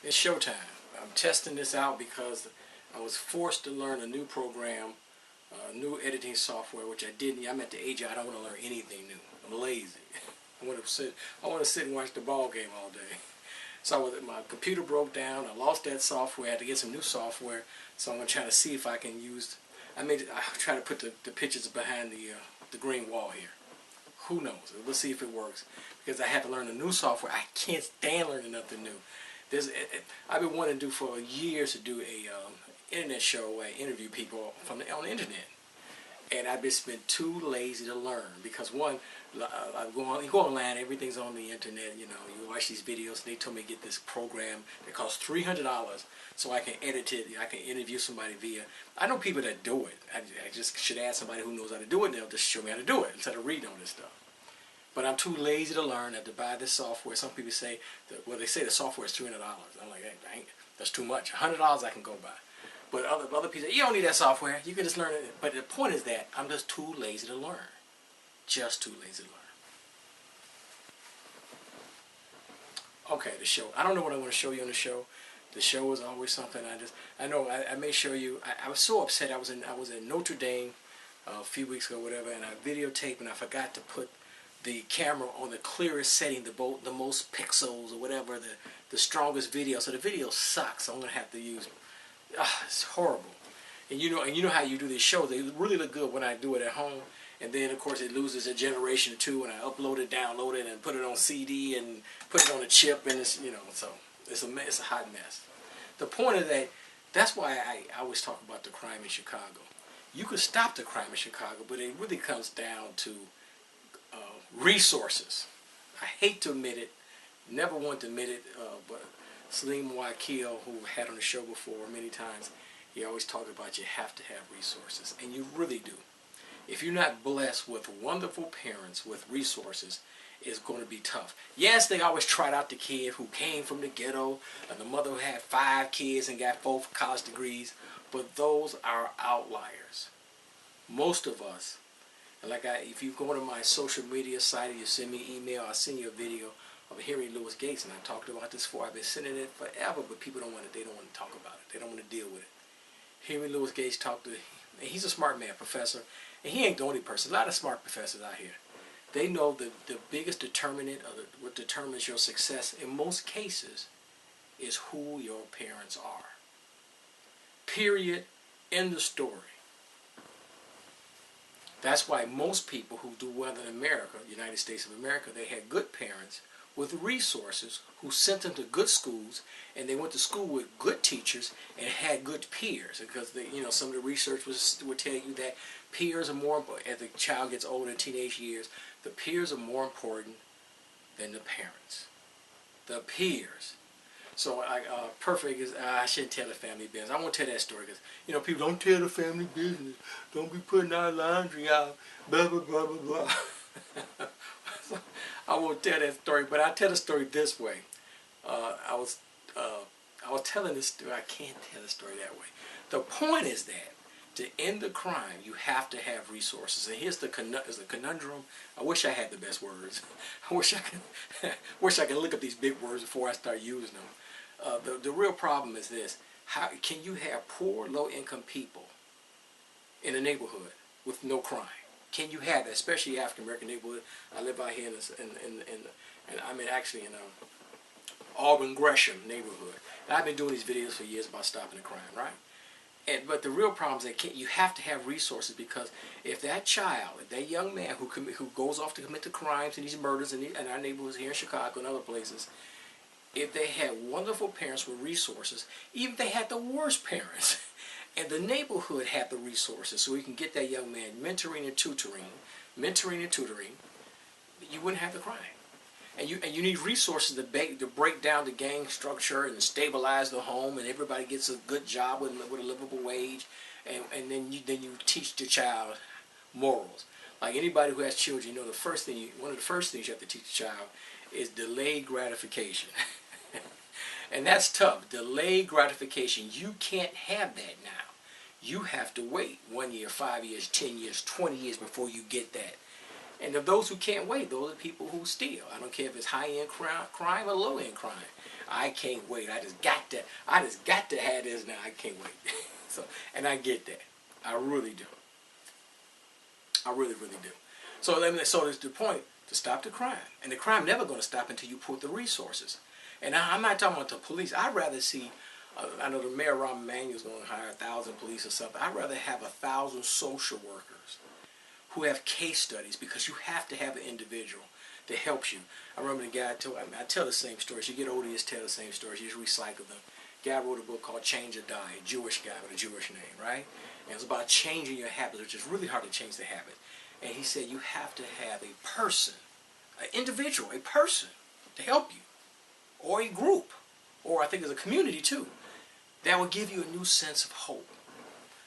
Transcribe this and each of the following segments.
It's showtime. I'm testing this out because I was forced to learn a new program, new editing software, which I didn't. I'm at the age I don't want to learn anything new. I'm lazy. I want to sit and watch the ball game all day. So my computer broke down. I lost that software. I had to get some new software. So I'm going to try to see if I can use. I try to put the pictures behind the green wall here. Who knows? We'll see if it works. Because I have to learn a new software. I can't stand learning nothing new. I've been wanting to do for years to do a internet show where I interview people on the internet. And I've just been too lazy to learn because one, you go online, everything's on the internet. You know, you watch these videos. They told me to get this program that costs $300 so I can edit it. I can interview somebody via. I know people that do it. I just should ask somebody who knows how to do it. And they'll just show me how to do it instead of reading all this stuff. But I'm too lazy to learn. I have to buy this software. Some people say they say the software is $300. I'm like, hey, that's too much. $100 I can go buy. But other people say, you don't need that software. You can just learn it. But the point is that I'm just too lazy to learn. Just too lazy to learn. Okay, the show. I don't know what I want to show you on the show. The show is always something. I may show you. I was so upset. I was in Notre Dame a few weeks ago, whatever, and I videotaped, and I forgot to put the camera on the clearest setting, the most pixels or whatever, the strongest video. So the video sucks. So I'm gonna have to use. It's horrible. And you know how you do these shows. They really look good when I do it at home, and then of course it loses a generation or two when I upload it, download it, and put it on CD and put it on a chip, and it's so it's a hot mess. The point is that's why I always talk about the crime in Chicago. You could stop the crime in Chicago, but it really comes down to resources. I hate to admit it, never want to admit it, but Salim Wakil, who had on the show before many times, he always talked about you have to have resources, and you really do. If you're not blessed with wonderful parents with resources, it's going to be tough. Yes, they always trot out the kid who came from the ghetto, and the mother who had 5 kids and got 4 college degrees, but those are outliers. Most of us, if you go to my social media site, you send me an email, I'll send you a video of Henry Louis Gates, and I talked about this before. I've been sending it forever, but people don't want to talk about it. They don't want to deal with it. Henry Louis Gates he's a smart man, professor, and he ain't the only person. A lot of smart professors out here. They know the biggest determinant of what determines your success in most cases is who your parents are. Period. End of story. That's why most people who do well in America, United States of America, they had good parents with resources who sent them to good schools, and they went to school with good teachers and had good peers, because some of the research would tell you that peers are more important. As the child gets older in teenage years, the peers are more important than the parents. The peers. So perfect is I shouldn't tell the family business. I won't tell that story because people don't tell the family business. Don't be putting our laundry out. Blah blah blah blah blah. I won't tell that story, but I'll tell the story this way. I was telling this story. I can't tell the story that way. The point is that to end the crime, you have to have resources. And here's the conundrum. I wish I had the best words. I wish I could look up these big words before I start using them. The real problem is this: how can you have poor, low-income people in a neighborhood with no crime? Can you have that, especially African American neighborhood? I live out here and I'm actually in Auburn Gresham neighborhood. And I've been doing these videos for years about stopping the crime, right? But the real problem is that you have to have resources, because if that child, if that young man who goes off to commit the crimes and these murders in our neighborhoods here in Chicago and other places, if they had wonderful parents with resources, even if they had the worst parents, and the neighborhood had the resources so we can get that young man mentoring and tutoring, you wouldn't have the crime. And you need resources to break down the gang structure and stabilize the home, and everybody gets a good job with a livable wage, and then you teach the child morals. Like anybody who has children, one of the first things you have to teach a child is delayed gratification. And that's tough. Delayed gratification. You can't have that now. You have to wait 1 year, 5 years, 10 years, 20 years before you get that. And of those who can't wait, those are people who steal. I don't care if it's high-end crime or low-end crime. I can't wait. I just got to have this now. I can't wait. So, and I get that. I really do. I really, really do. So there's the point to stop the crime. And the crime never going to stop until you put the resources. And I'm not talking about the police. I'd rather see, I know the Mayor Rahm Emanuel's going to hire 1,000 police or something. I'd rather have 1,000 social workers who have case studies, because you have to have an individual that helps you. I remember the guy I tell the same stories. You get older, you just tell the same stories. You just recycle them. The guy wrote a book called Change or Die, a Jewish guy with a Jewish name, right? And it's about changing your habits, which is really hard to change the habit. And he said you have to have a person, an individual, a person to help you, or a group, or I think there's a community too, that will give you a new sense of hope.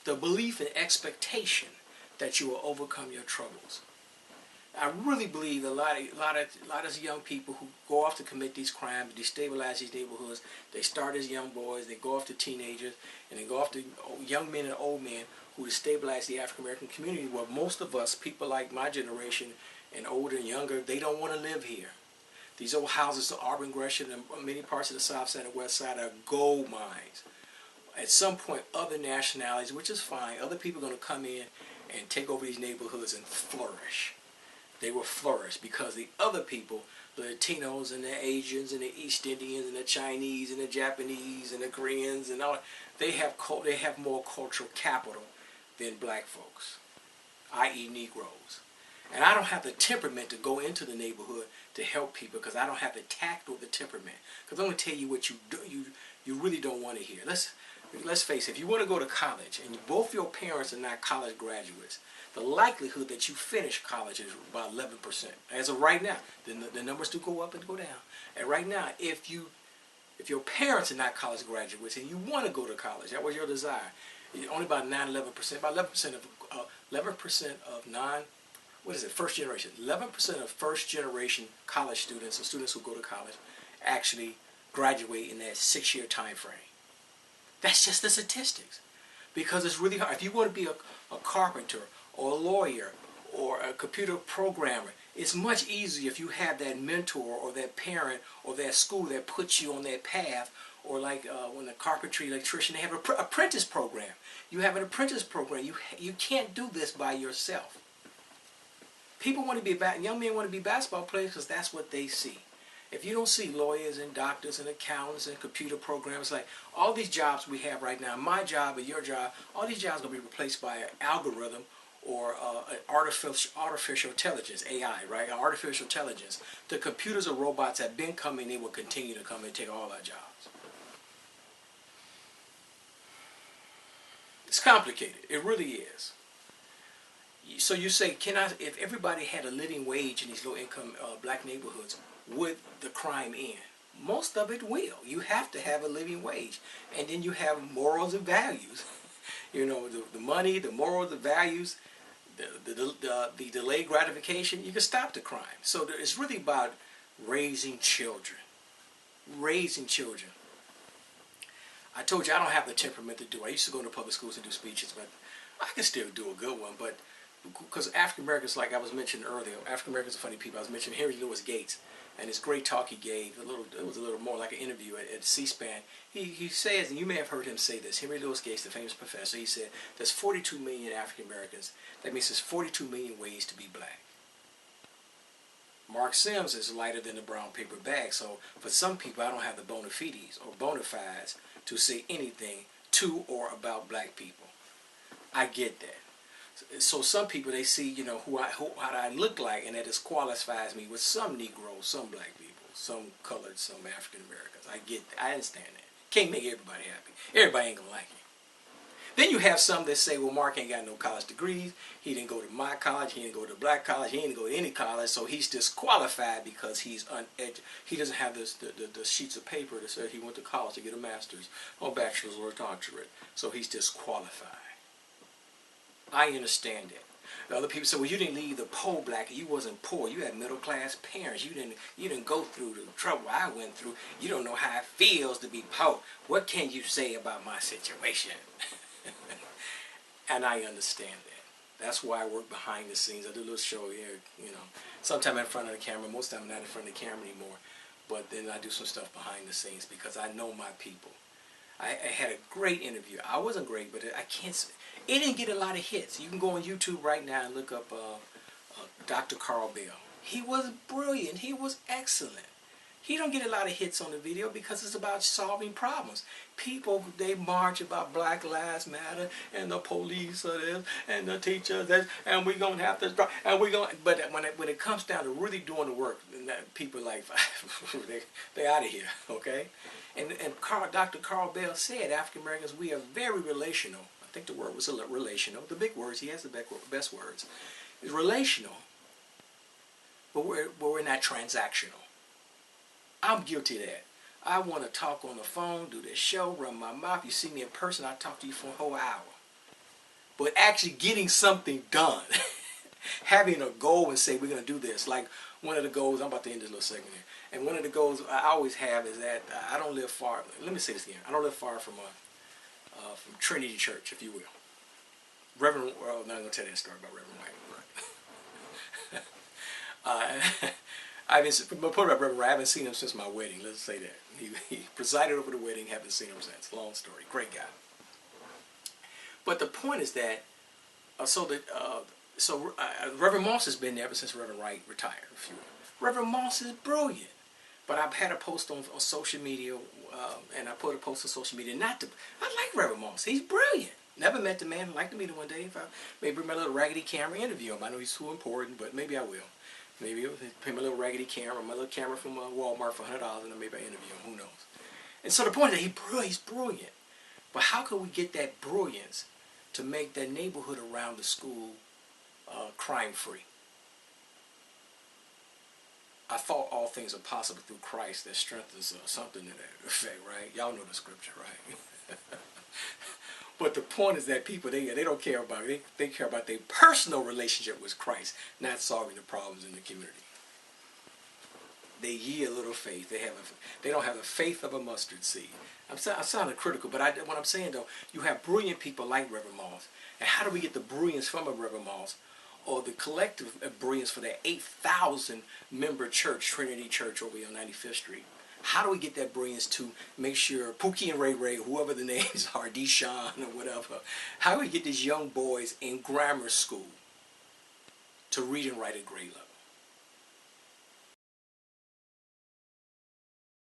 The belief and expectation that you will overcome your troubles. I really believe a lot of young people who go off to commit these crimes, destabilize these neighborhoods, they start as young boys, they go off to teenagers, and they go off to young men and old men who destabilize the African American community, where most of us, people like my generation and older and younger, they don't want to live here. These old houses, the Auburn, Gresham, and many parts of the South Side and West Side are gold mines. At some point, other nationalities, which is fine, other people are going to come in and take over these neighborhoods and flourish. They will flourish because the other people, the Latinos and the Asians and the East Indians and the Chinese and the Japanese and the Koreans and all, they have more cultural capital than black folks, i.e. Negroes. And I don't have the temperament to go into the neighborhood to help people, because I don't have the tact or the temperament. Because I'm going to tell you what you really don't want to hear. Let's face it, if you want to go to college and both your parents are not college graduates, the likelihood that you finish college is about 11%. As of right now, the numbers do go up and go down. And right now, if your parents are not college graduates and you want to go to college, that was your desire, only about 11%, about 11% of first generation. 11% of first generation college students, or students who go to college, actually graduate in that 6-year time frame. That's just the statistics. Because it's really hard. If you want to be a carpenter or a lawyer or a computer programmer, it's much easier if you have that mentor or that parent or that school that puts you on that path. Or like when a carpentry electrician, they have an apprentice program. You have an apprentice program. You can't do this by yourself. People want to be young men want to be basketball players because that's what they see. If you don't see lawyers and doctors and accountants and computer programmers, like all these jobs we have right now, my job or your job, all these jobs are going to be replaced by an algorithm or artificial intelligence, AI, right? Artificial intelligence. The computers or robots have been coming, they will continue to come and take all our jobs. It's complicated. It really is. So you say, if everybody had a living wage in these low-income black neighborhoods, would the crime end? Most of it will. You have to have a living wage. And then you have morals and values. You know, the money, the morals, the values, the delayed gratification, you can stop the crime. So it's really about raising children. Raising children. I told you I don't have the temperament to do. I used to go into public schools and do speeches, but I can still do a good one. But because African Americans, like I was mentioning earlier, African Americans are funny people. I was mentioning Henry Louis Gates and his great talk he gave. It was a little more like an interview at C-SPAN. He says, and you may have heard him say this, Henry Louis Gates, the famous professor, he said, there's 42 million African Americans. That means there's 42 million ways to be black. Mark Sims is lighter than a brown paper bag, so for some people I don't have the bona fides or bona fides to say anything to or about black people. I get that. So some people, they see, you know, how I look like, and that disqualifies me with some Negroes, some black people, some colored, some African Americans. I get that. I understand that. Can't make everybody happy. Everybody ain't gonna like it. Then you have some that say, well, Mark ain't got no college degrees. He didn't go to my college. He didn't go to black college. He didn't go to any college. So he's disqualified because he's uneducated. He doesn't have the sheets of paper that say he went to college to get a master's or bachelor's or a doctorate. So he's disqualified. I understand that. The other people say, well, you didn't leave the poor black. You wasn't poor. You had middle class parents. You didn't go through the trouble I went through. You don't know how it feels to be poor. What can you say about my situation? And I understand that. That's why I work behind the scenes. I do a little show here, you know. Sometimes in front of the camera. Most of the time I'm not in front of the camera anymore. But then I do some stuff behind the scenes because I know my people. I had a great interview. I wasn't great, but I can't. It didn't get a lot of hits. You can go on YouTube right now and look up Dr. Carl Bell. He was brilliant. He was excellent. He don't get a lot of hits on the video because it's about solving problems. People, they march about Black Lives Matter and the police are this and the teachers this and we're going to have to, and we're going, but when it comes down to really doing the work, people like, they're out of here, okay? And Dr. Carl Bell said, African Americans, we are very relational. I think the word was relational. The big words, he has the best words. It's relational, but we're not transactional. I'm guilty of that. I want to talk on the phone, do this show, run my mouth. You see me in person, I talk to you for a whole hour. But actually getting something done, having a goal and say we're going to do this. Like one of the goals, I'm about to end this little segment here. And one of the goals I always have is that I don't live far. Let me say this again. I don't live far from Trinity Church, if you will. Reverend, well, I'm not going to tell that story about Reverend White. I haven't seen him since my wedding. Let's say that. He presided over the wedding. Haven't seen him since. Long story. Great guy. But the point is that Reverend Moss has been there ever since Reverend Wright retired. If you will. Reverend Moss is brilliant. But I've had a post on social media, and I put a post on social media. I like Reverend Moss. He's brilliant. Never met the man. I'd like to meet him one day. If I maybe bring my little raggedy camera, interview him. I know he's too important, but maybe I will. Maybe I'll pay my little raggedy camera, my little camera from Walmart for $100, and then maybe I interview him. Who knows? And so the point is that he's brilliant. But how can we get that brilliance to make that neighborhood around the school crime-free? I thought all things are possible through Christ that strengthens something to that effect, right? Y'all know the scripture, right? But the point is that people, they don't care about it. They care about their personal relationship with Christ, not solving the problems in the community. They yield a little faith. They don't have the faith of a mustard seed. I'm sounding critical, but what I'm saying though, you have brilliant people like Reverend Moss. And how do we get the brilliance from a Reverend Moss, or the collective brilliance for that 8,000 member church, Trinity Church over on 95th Street? How do we get that brilliance to make sure Pookie and Ray Ray, whoever the names are, Deshaun or whatever, how do we get these young boys in grammar school to read and write at grade level?